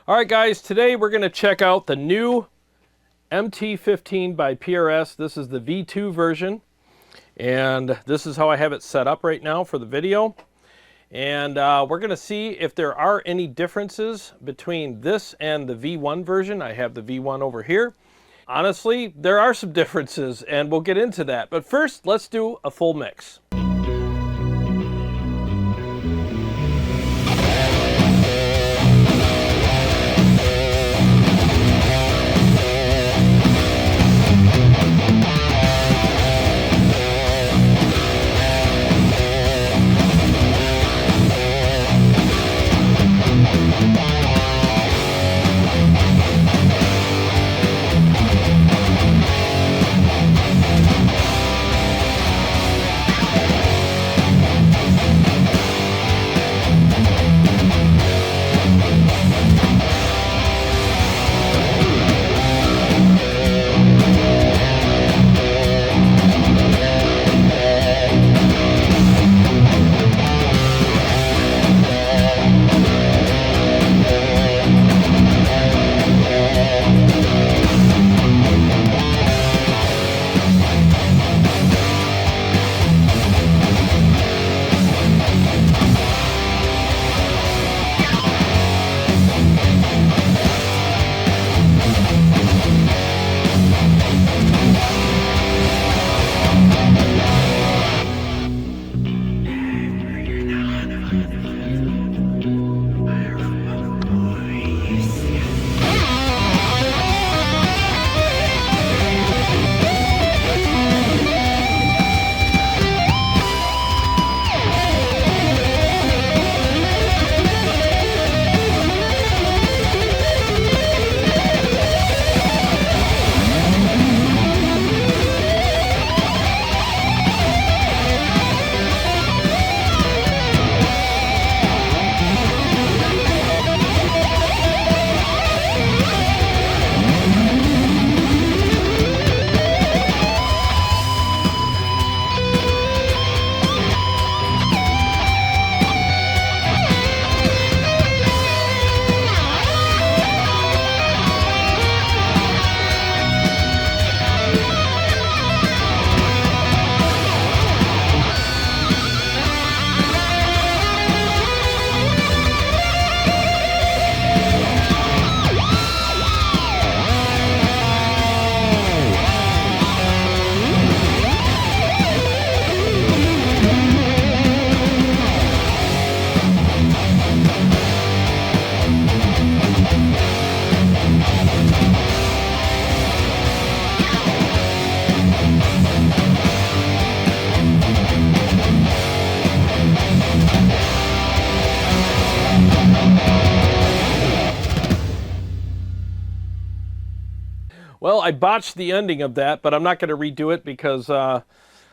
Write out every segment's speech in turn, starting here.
All right, guys, today we're going to check out the new MT15 by PRS. This is the V2 version, and this is how I have it set up right now for the video. And we're going to see if there are any differences between this and the V1 version. I have the V1 over here. Honestly, there are some differences, and we'll get into that. But first, let's do a full mix. Well, I botched the ending of that, but I'm not going to redo it because I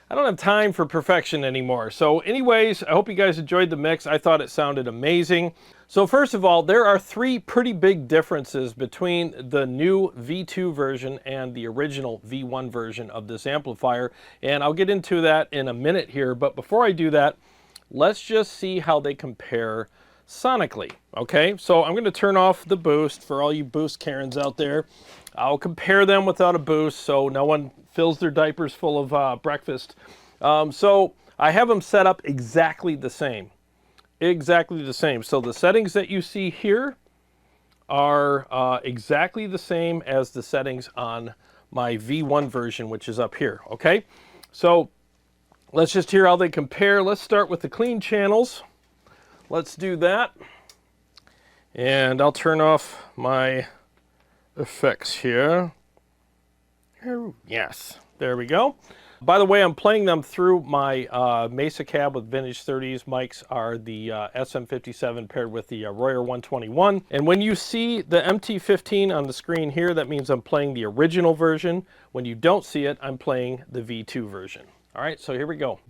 don't have time for perfection anymore. So anyways, I hope you guys enjoyed the mix. I thought it sounded amazing. So first of all, there are three pretty big differences between the new V2 version and the original V1 version of this amplifier. And I'll get into that in a minute here. But before I do that, let's just see how they compare sonically. Okay, so I'm going to turn off the boost for all you boost Karens out there. I'll compare them without a boost so no one fills their diapers full of breakfast. So I have them set up exactly the same. Exactly the same. So the settings that you see here are exactly the same as the settings on my V1 version, which is up here. Okay, so let's just hear how they compare. Let's start with the clean channels. Let's do that. And I'll turn off my effects here. Yes, there we go. By the way, I'm playing them through my Mesa cab with vintage 30s. Mics are the SM57 paired with the Royer 121. And when you see the MT15 on the screen here, that means I'm playing the original version. When you don't see it, I'm playing the V2 version. All right, so here we go.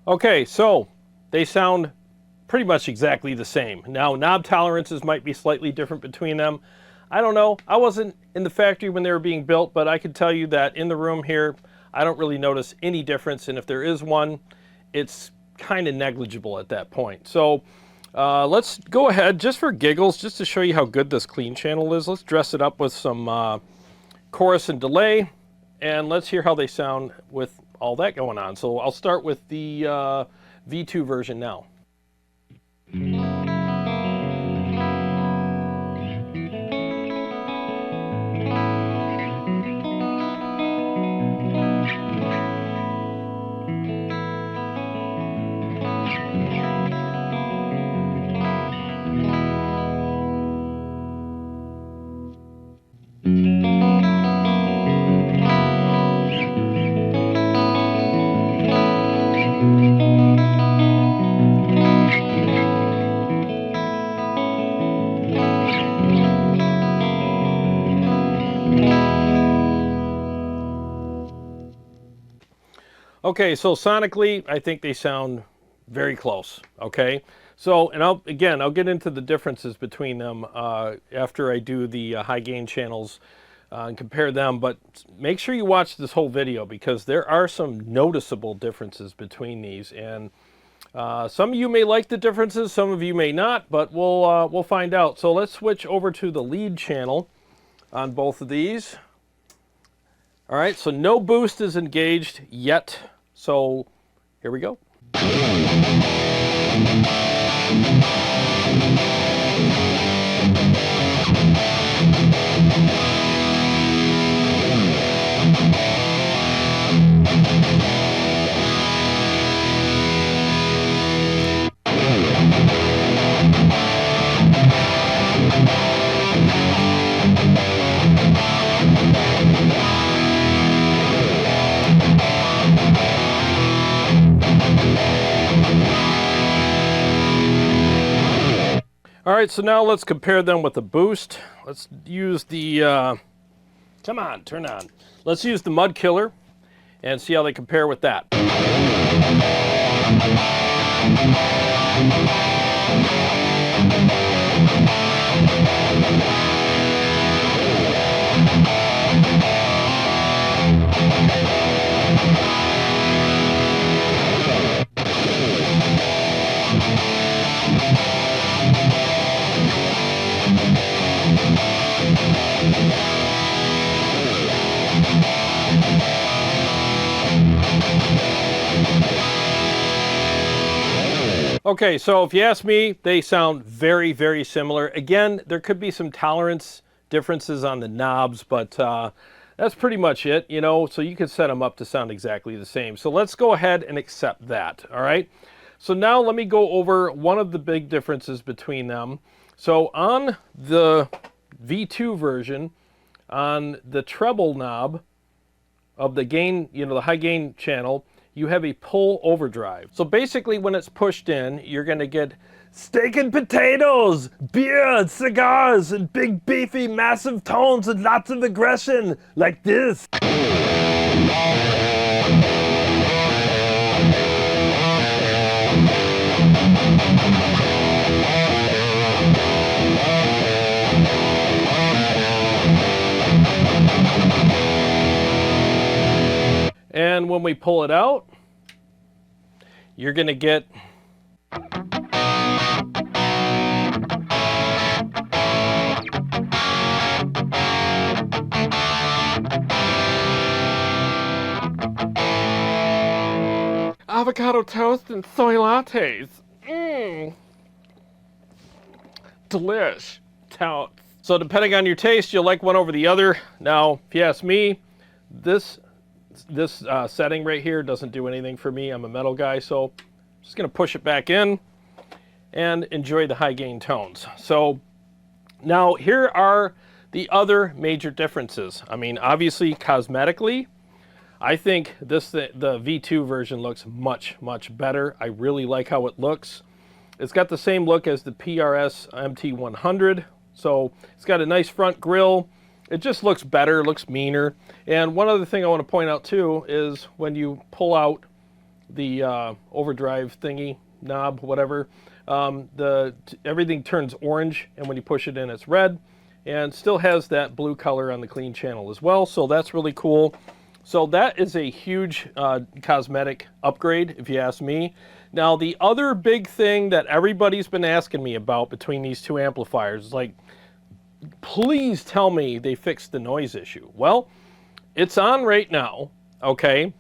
Okay, so they sound pretty much exactly the same. Now, knob tolerances might be slightly different between them. I don't know. I wasn't in the factory when they were being built, but I can tell you that in the room here, I don't really notice any difference, and if there is one, it's kind of negligible at that point. So let's go ahead, just for giggles, just to show you how good this clean channel is, let's dress it up with some chorus and delay, and let's hear how they sound with all that going on. So I'll start with the V2 version now. Okay, so sonically, I think they sound very close, okay? So, and I'll get into the differences between them after I do the high gain channels and compare them, but make sure you watch this whole video because there are some noticeable differences between these, and some of you may like the differences, some of you may not, but we'll find out. So let's switch over to the lead channel on both of these. All right, so no boost is engaged yet. So here we go. All right, so now let's compare them with the boost. Let's use the, come on, turn on. Let's use the Mud Killer and see how they compare with that. Okay, so if you ask me, they sound very, very similar. Again, there could be some tolerance differences on the knobs, but that's pretty much it, you know, so you can set them up to sound exactly the same. So let's go ahead and accept that, all right? So now let me go over one of the big differences between them. So on the V2 version, on the treble knob of the gain, you know, the high gain channel, you have a pull overdrive. So basically when it's pushed in, you're gonna get steak and potatoes, beer, cigars, and big beefy massive tones and lots of aggression, like this. And when we pull it out, you're going to get avocado toast and soy lattes. Delish. Tout. So depending on your taste, you'll like one over the other. Now, if you ask me, this setting right here doesn't do anything for me. I'm a metal guy, so I'm just going to push it back in and enjoy the high gain tones. So now here are the other major differences. I mean, obviously cosmetically, I think the V2 version looks much, much better. I really like how it looks. It's got the same look as the PRS MT100. So it's got a nice front grille. It just looks better, looks meaner. And one other thing I want to point out too is when you pull out the overdrive thingy, knob, whatever, everything turns orange, and when you push it in, it's red, and still has that blue color on the clean channel as well, so that's really cool. So that is a huge cosmetic upgrade, if you ask me. Now, the other big thing that everybody's been asking me about between these two amplifiers is like, please tell me they fixed the noise issue. Well, it's on right now, okay?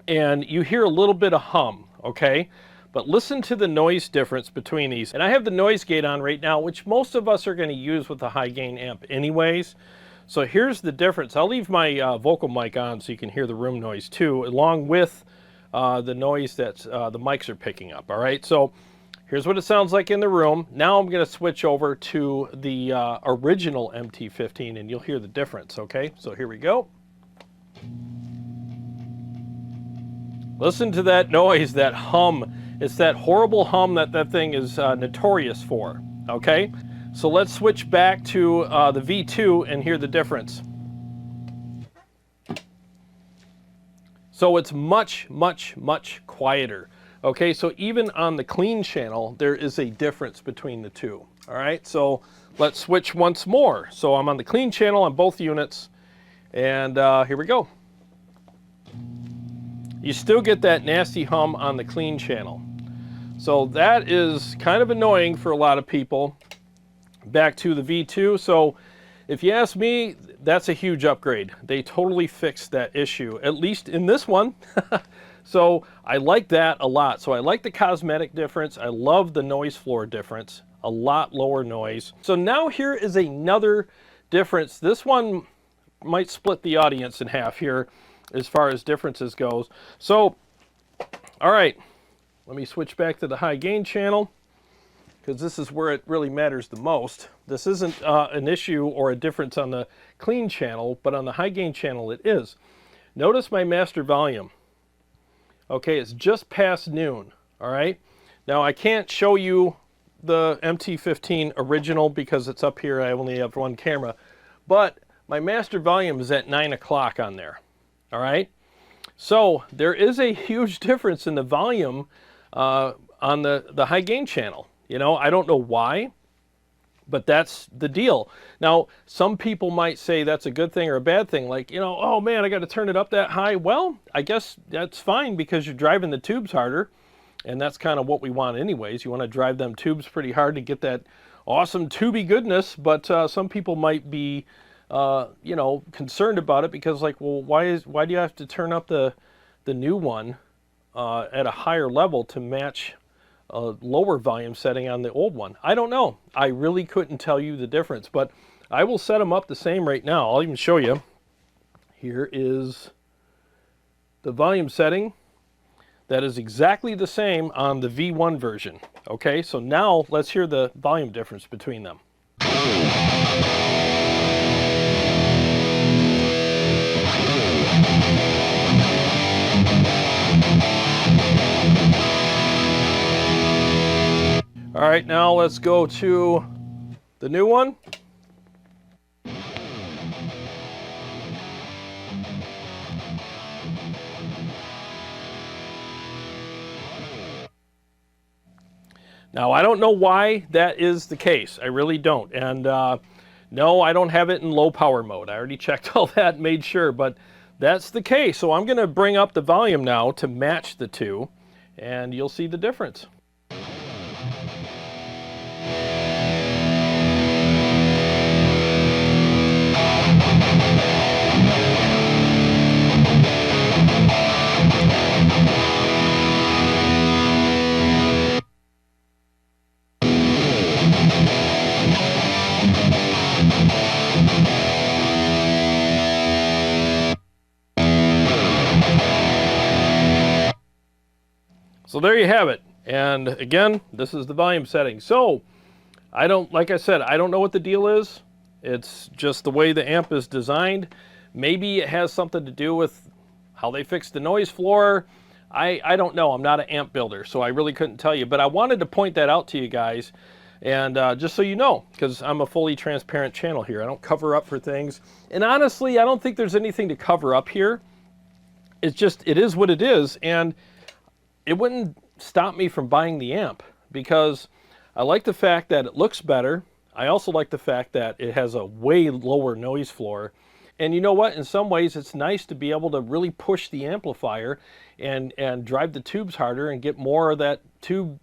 And you hear a little bit of hum, okay? But listen to the noise difference between these. And I have the noise gate on right now, which most of us are going to use with the high gain amp anyways. So here's the difference. I'll leave my vocal mic on so you can hear the room noise too, along with the noise that the mics are picking up, all right? So here's what it sounds like in the room. Now I'm going to switch over to the original MT15 and you'll hear the difference, okay? So here we go. Listen to that noise, that hum. It's that horrible hum that that thing is notorious for, okay? So let's switch back to the V2 and hear the difference. So it's much, much, much quieter. Okay, so even on the clean channel, there is a difference between the two. All right, so let's switch once more. So I'm on the clean channel on both units, and here we go. You still get that nasty hum on the clean channel. So that is kind of annoying for a lot of people. Back to the V2. So if you ask me, that's a huge upgrade. They totally fixed that issue, at least in this one. So I like that a lot. So I like the cosmetic difference. I love the noise floor difference, a lot lower noise. So now here is another difference. This one might split the audience in half here as far as differences goes. So, all right, let me switch back to the high gain channel, because this is where it really matters the most. This isn't an issue or a difference on the clean channel, but on the high gain channel it is. Notice my master volume. Okay, it's just past noon, all right? Now I can't show you the MT15 original because it's up here, I only have one camera, but my master volume is at 9 o'clock on there, all right? So there is a huge difference in the volume on the high gain channel. You know, I don't know why, but that's the deal. Now, some people might say that's a good thing or a bad thing, like, you know, oh man, I got to turn it up that high. Well, I guess that's fine because you're driving the tubes harder, and that's kind of what we want anyways. You want to drive them tubes pretty hard to get that awesome tubey goodness, but some people might be, you know, concerned about it because, like, well, why do you have to turn up the new one at a higher level to match a lower volume setting on the old one? I don't know. I really couldn't tell you the difference, but I will set them up the same right now. I'll even show you. Here is the volume setting. That is exactly the same on the V1 version. Okay, so now let's hear the volume difference between them. All right, now let's go to the new one. Now, I don't know why that is the case. I really don't. And no, I don't have it in low power mode. I already checked all that and made sure, but that's the case. So I'm going to bring up the volume now to match the two, and you'll see the difference. So there you have it. And again, this is the volume setting. So I don't, like I said, I don't know what the deal is. It's just the way the amp is designed. Maybe it has something to do with how they fixed the noise floor. I don't know. I'm not an amp builder, so I really couldn't tell you. But I wanted to point that out to you guys, and just so you know, because I'm a fully transparent channel here. I don't cover up for things. And honestly, I don't think there's anything to cover up here. It's just, it is what it is. And it wouldn't stop me from buying the amp, because I like the fact that it looks better. I also like the fact that it has a way lower noise floor. And you know what? In some ways, it's nice to be able to really push the amplifier and drive the tubes harder and get more of that tube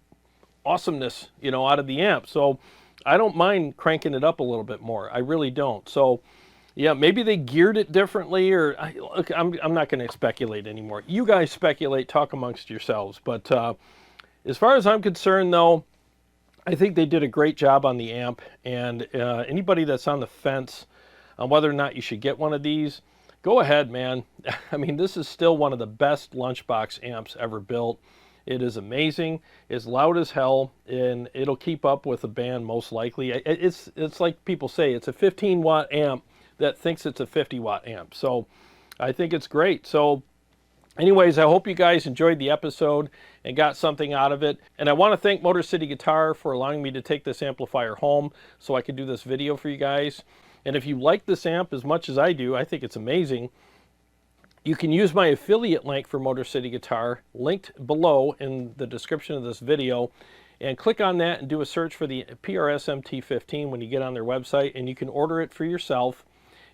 awesomeness, you know, out of the amp. So I don't mind cranking it up a little bit more. I really don't. So yeah, maybe they geared it differently, or look, I'm not going to speculate anymore. You guys speculate, talk amongst yourselves. But as far as I'm concerned, though, I think they did a great job on the amp. And anybody that's on the fence on whether or not you should get one of these, go ahead, man. I mean, this is still one of the best lunchbox amps ever built. It is amazing. It's loud as hell, and it'll keep up with a band most likely. It's like people say, it's a 15-watt amp that thinks it's a 50-watt amp. So I think it's great. So anyways, I hope you guys enjoyed the episode and got something out of it. And I want to thank Motor City Guitar for allowing me to take this amplifier home so I could do this video for you guys. And if you like this amp as much as I do, I think it's amazing. You can use my affiliate link for Motor City Guitar, linked below in the description of this video, and click on that and do a search for the PRS MT15 when you get on their website, and you can order it for yourself.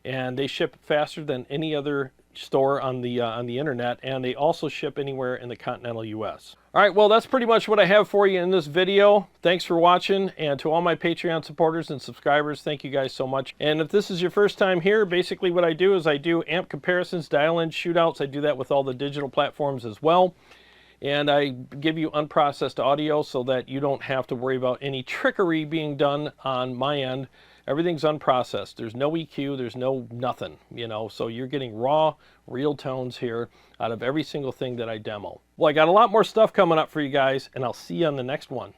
And they ship faster than any other store on the internet, and they also ship anywhere in the continental US. All right, well, that's pretty much what I have for you in this video. Thanks for watching, and to all my Patreon supporters and subscribers, thank you guys so much. And if this is your first time here, basically what I do is I do amp comparisons, dial-in shootouts. I do that with all the digital platforms as well. And I give you unprocessed audio so that you don't have to worry about any trickery being done on my end. Everything's unprocessed. There's no EQ, there's no nothing, you know, so you're getting raw, real tones here out of every single thing that I demo. Well, I got a lot more stuff coming up for you guys, and I'll see you on the next one.